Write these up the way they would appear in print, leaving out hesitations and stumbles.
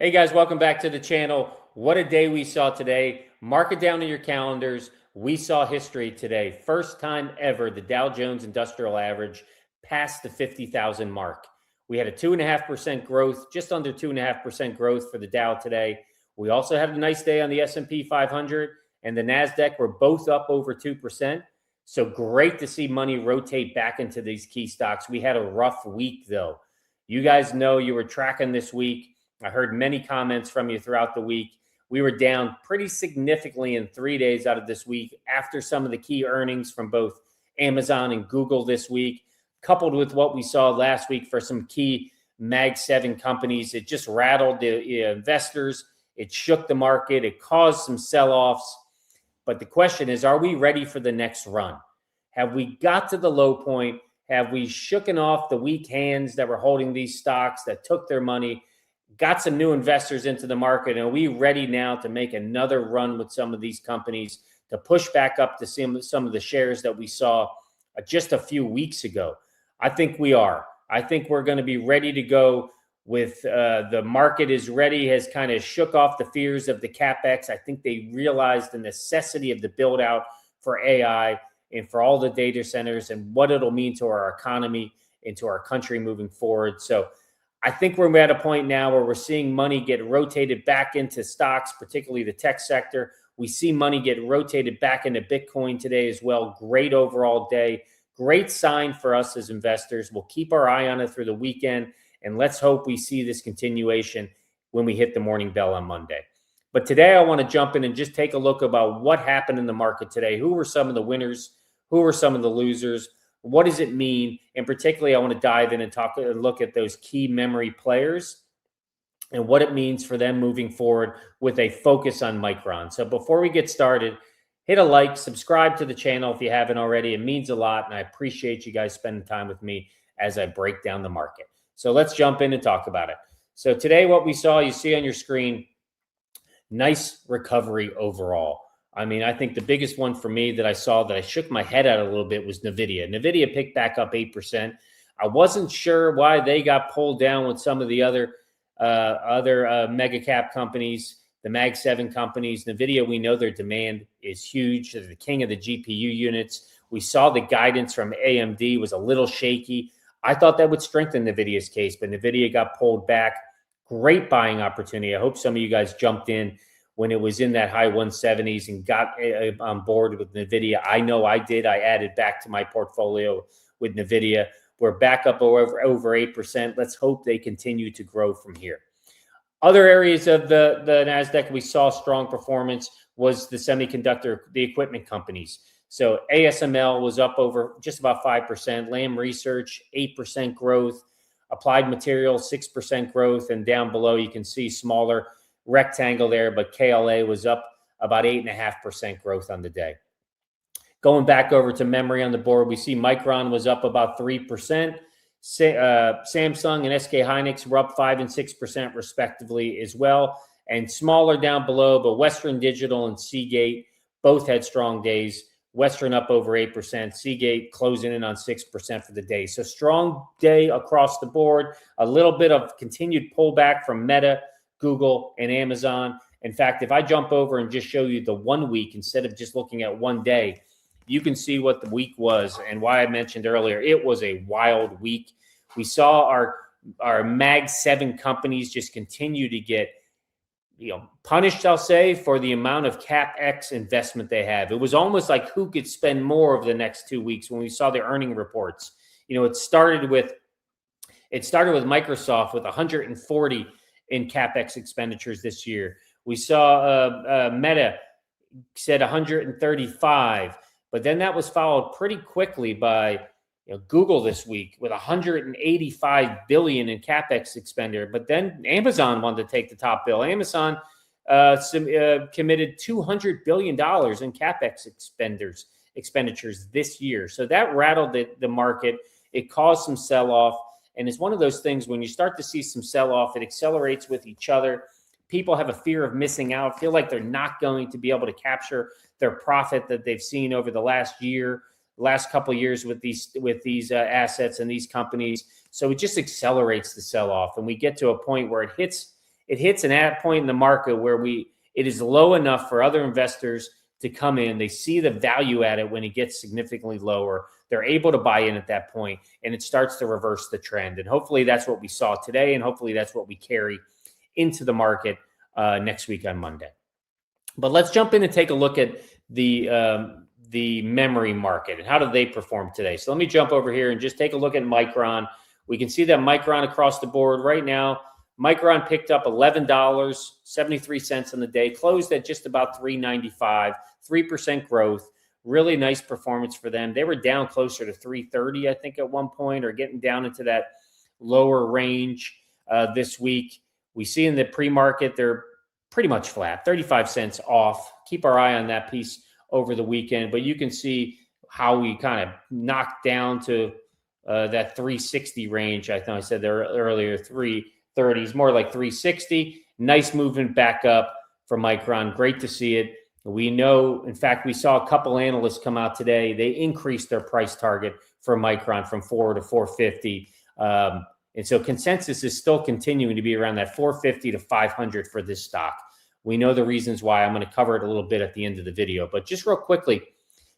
Hey guys, welcome back to the channel. What a day we saw today. Mark it down in your calendars. We saw history today. First time ever, the Dow Jones Industrial Average passed the 50,000 mark. We had a 2.5% growth, just under 2.5% growth for the Dow today. We also had a nice day on the S&P 500 and the NASDAQ were both up over 2%. So great to see money rotate back into these key stocks. We had a rough week though. You guys know you were tracking this week. I heard many comments from you throughout the week. We were down pretty significantly in 3 days out of this week after some of the key earnings from both Amazon and Google this week, coupled with what we saw last week for some key Mag 7 companies. It just rattled the investors. It shook the market. It caused some sell-offs. But the question is, are we ready for the next run? Have we got to the low point? Have we shooken off the weak hands that were holding these stocks that took their money? Got some new investors into the market, and are we ready now to make another run with some of these companies to push back up to some of the shares that we saw just a few weeks ago? I think we are. I think we're going to be ready to go with the market is ready, has kind of shook off the fears of the CapEx. I think they realized the necessity of the build out for AI and for all the data centers and what it'll mean to our economy and to our country moving forward. So I think we're at a point now where we're seeing money get rotated back into stocks, particularly the tech sector. We see money get rotated back into Bitcoin today as well. Great overall day. Great sign for us as investors. We'll keep our eye on it through the weekend, and let's hope we see this continuation when we hit the morning bell on Monday. But today I want to jump in and just take a look about what happened in the market today. Who were some of the winners? Who were some of the losers? What does it mean? And particularly, I want to dive in and look at those key memory players and what it means for them moving forward with a focus on Micron. So before we get started, hit a like, subscribe to the channel if you haven't already. It means a lot, and I appreciate you guys spending time with me as I break down the market. So let's jump in and talk about it. So today, what we saw, you see on your screen, nice recovery overall. I mean, I think the biggest one for me that I saw that I shook my head at a little bit was NVIDIA. NVIDIA picked back up 8%. I wasn't sure why they got pulled down with some of the other mega cap companies, the Mag 7 companies. NVIDIA, we know their demand is huge. They're the king of the GPU units. We saw the guidance from AMD was a little shaky. I thought that would strengthen NVIDIA's case, but NVIDIA got pulled back. Great buying opportunity. I hope some of you guys jumped in when it was in that high 170s and got on board with NVIDIA. I know I did. I added back to my portfolio with NVIDIA. We're back up over 8%. Let's hope they continue to grow from here. Other areas of the NASDAQ we saw strong performance was the semiconductor, the equipment companies. So ASML was up over just about 5%. Lam Research, 8% growth. Applied Materials, 6% growth. And down below, you can see smaller rectangle there, but KLA was up about 8.5% growth on the day. Going back over to memory on the board, we see Micron was up about 3%. Samsung and SK Hynix were up 5% and 6% respectively as well. And smaller down below, but Western Digital and Seagate both had strong days. Western up over 8%, Seagate closing in on 6% for the day. So strong day across the board. A little bit of continued pullback from Meta, Google, and Amazon. In fact, if I jump over and just show you the 1 week instead of just looking at one day, you can see what the week was and why I mentioned earlier. It was a wild week. We saw our Mag 7 companies just continue to get punished, I'll say, for the amount of CapEx investment they have. It was almost like who could spend more over the next 2 weeks when we saw the earning reports. It started with Microsoft with 140 in CapEx expenditures this year. We saw Meta said 135, but then that was followed pretty quickly by Google this week with 185 billion in CapEx expenditure. But then Amazon wanted to take the top bill. Amazon committed $200 billion in CapEx expenditures this year. So that rattled the market. It caused some sell-off. And it's one of those things when you start to see some sell-off, it accelerates with each other. People have a fear of missing out, feel like they're not going to be able to capture their profit that they've seen over the last couple of years with these assets and these companies. So it just accelerates the sell-off. And we get to a point where it it hits an point in the market where it is low enough for other investors to come in. They see the value at it when it gets significantly lower. They're able to buy in at that point, and it starts to reverse the trend. And hopefully that's what we saw today, and hopefully that's what we carry into the market next week on Monday. But let's jump in and take a look at the memory market and how do they perform today. So let me jump over here and just take a look at Micron. We can see that Micron across the board right now, Micron picked up $11.73 on the day, closed at just about $3.95, 3% growth. Really nice performance for them. They were down closer to $3.30, I think, at one point, or getting down into that lower range this week. We see in the pre-market, they're pretty much flat, 35 cents off. Keep our eye on that piece over the weekend, but you can see how we kind of knocked down to that 360 range. I thought I said there earlier, 330 is more like 360. Nice movement back up for Micron. Great to see it. We know, in fact, we saw a couple analysts come out today. They increased their price target for Micron from 4 to 450. And so consensus is still continuing to be around that 450 to 500 for this stock. We know the reasons why. I'm going to cover it a little bit at the end of the video, but just real quickly,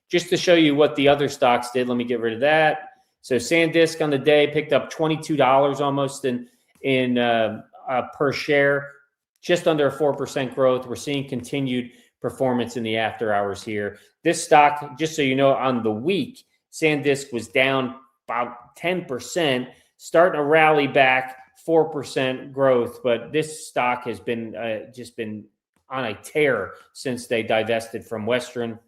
just to show you what the other stocks did, let me get rid of that. So SanDisk on the day picked up $22 almost in per share, just under a 4% growth. We're seeing continued performance in the after hours here. This stock, just so you know, on the week, SanDisk was down about 10%, starting to rally back, 4% growth. But this stock has been just been on a tear since they divested from Western.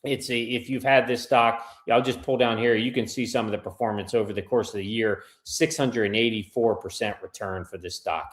If you've had this stock, I'll just pull down here. You can see some of the performance over the course of the year, 684% return for this stock.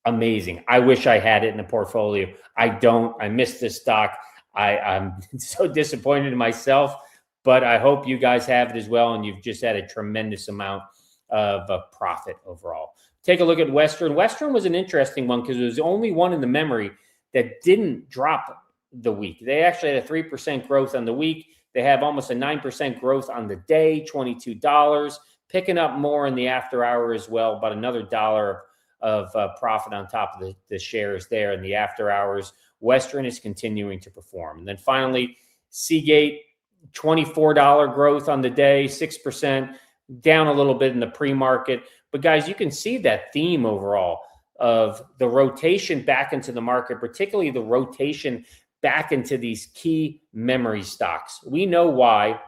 Amazing. I wish I had it in the portfolio. I don't. I missed this stock. I'm so disappointed in myself, but I hope you guys have it as well, and you've just had a tremendous amount of profit overall. Take a look at Western. Western was an interesting one because it was the only one in the memory that didn't drop the week. They actually had a 3% growth on the week. They have almost a 9% growth on the day, $22, picking up more in the after hour as well, about another $1 of profit on top of the shares there in the after hours. Western is continuing to perform. And then finally, Seagate, $24 growth on the day, 6%, down a little bit in the pre-market. But guys, you can see that theme overall of the rotation back into the market, particularly the rotation back into these key memory stocks. We know why,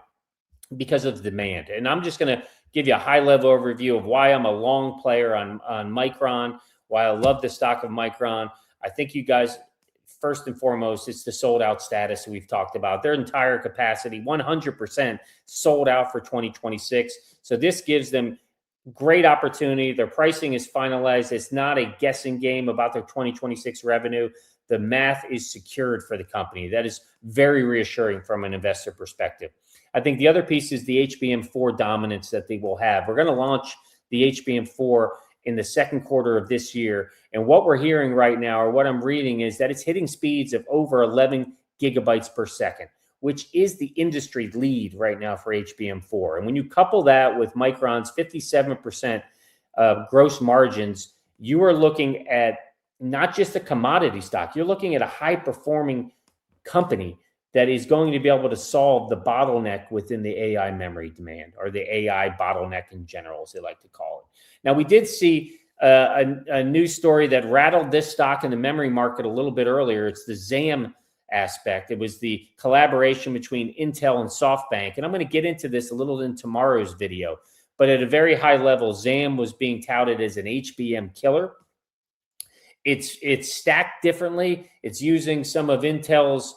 because of demand. And I'm just going to give you a high-level overview of why I'm a long player on Micron, why I love the stock of Micron. I think you guys, first and foremost, it's the sold-out status we've talked about. Their entire capacity, 100% sold out for 2026. So this gives them great opportunity. Their pricing is finalized. It's not a guessing game about their 2026 revenue. The math is secured for the company. That is very reassuring from an investor perspective. I think the other piece is the HBM4 dominance that they will have. We're going to launch the HBM4 in the second quarter of this year. And what we're hearing right now, or what I'm reading, is that it's hitting speeds of over 11 gigabytes per second, which is the industry lead right now for HBM4. And when you couple that with Micron's 57% gross margins, you are looking at not just a commodity stock, you're looking at a high-performing company that is going to be able to solve the bottleneck within the AI memory demand, or the AI bottleneck in general, as they like to call it. Now, we did see a news story that rattled this stock in the memory market a little bit earlier. It's the ZAM aspect. It was the collaboration between Intel and SoftBank. And I'm going to get into this a little in tomorrow's video. But at a very high level, ZAM was being touted as an HBM killer. It's stacked differently. It's using some of Intel's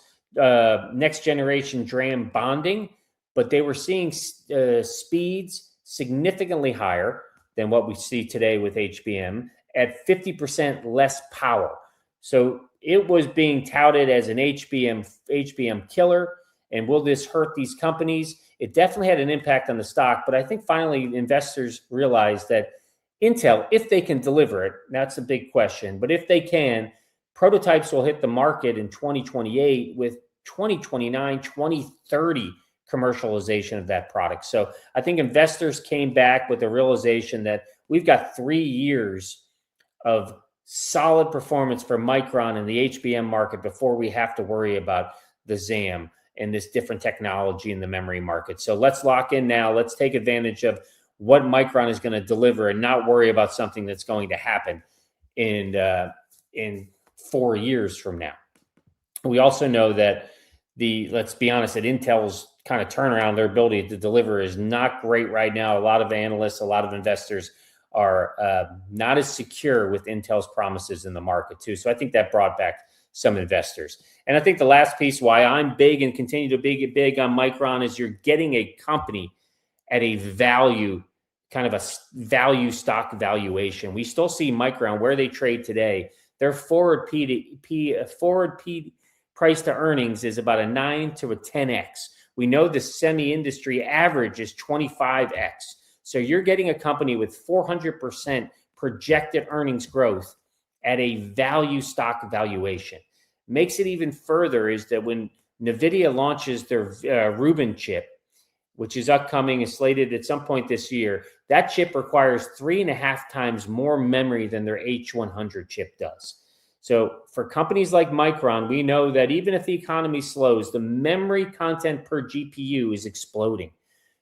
next generation DRAM bonding, but they were seeing speeds significantly higher than what we see today with HBM at 50% less power. So it was being touted as an HBM killer. And will this hurt these companies? It definitely had an impact on the stock, but I think finally investors realized that Intel, if they can deliver it, that's a big question, but if they can, prototypes will hit the market in 2028 with 2029, 2030 commercialization of that product. So I think investors came back with the realization that we've got 3 years of solid performance for Micron in the HBM market before we have to worry about the ZAM and this different technology in the memory market. So let's lock in now. Let's take advantage of what Micron is going to deliver and not worry about something that's going to happen in 4 years from now. We also know that let's be honest, that Intel's kind of turnaround, their ability to deliver is not great right now. A lot of analysts, a lot of investors are not as secure with Intel's promises in the market too. So I think that brought back some investors. And I think the last piece why I'm big and continue to be big on Micron is you're getting a company at a value, kind of a value stock valuation. We still see Micron where they trade today. Their forward price to earnings is about a 9 to a 10x. We know the semi-industry average is 25x. So you're getting a company with 400% projected earnings growth at a value stock valuation. Makes it even further is that when NVIDIA launches their Rubin chip, which is upcoming and slated at some point this year, that chip requires 3.5 times more memory than their H100 chip does. So for companies like Micron, we know that even if the economy slows, the memory content per GPU is exploding.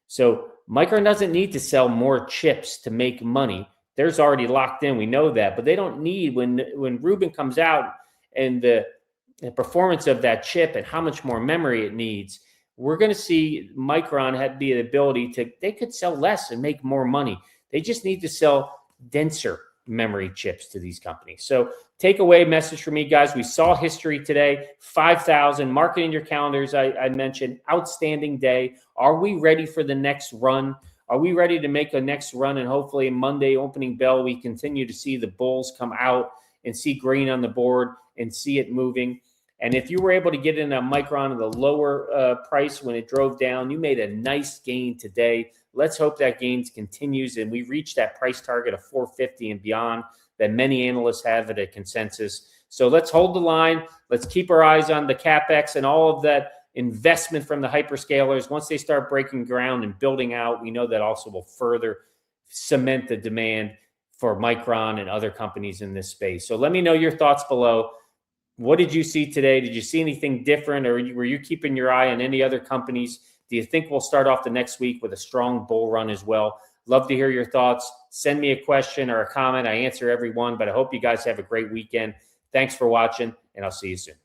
So Micron doesn't need to sell more chips to make money. There's already locked in. We know that, but they don't need when Rubin comes out and the performance of that chip and how much more memory it needs. We're going to see Micron have the ability they could sell less and make more money. They just need to sell denser memory chips to these companies. So takeaway message for me, guys, we saw history today, 5,000, mark it in your calendars. I mentioned outstanding day. Are we ready for the next run? Are we ready to make a next run? And hopefully Monday opening bell, we continue to see the bulls come out and see green on the board and see it moving. And if you were able to get in a Micron at the lower price when it drove down, you made a nice gain today. Let's hope that gain continues and we reach that price target of 450 and beyond that many analysts have at a consensus. So let's hold the line. Let's keep our eyes on the CapEx and all of that investment from the hyperscalers. Once they start breaking ground and building out, we know that also will further cement the demand for Micron and other companies in this space. So let me know your thoughts below. What did you see today? Did you see anything different, or were you keeping your eye on any other companies? Do you think we'll start off the next week with a strong bull run as well? Love to hear your thoughts. Send me a question or a comment. I answer every one, but I hope you guys have a great weekend. Thanks for watching, and I'll see you soon.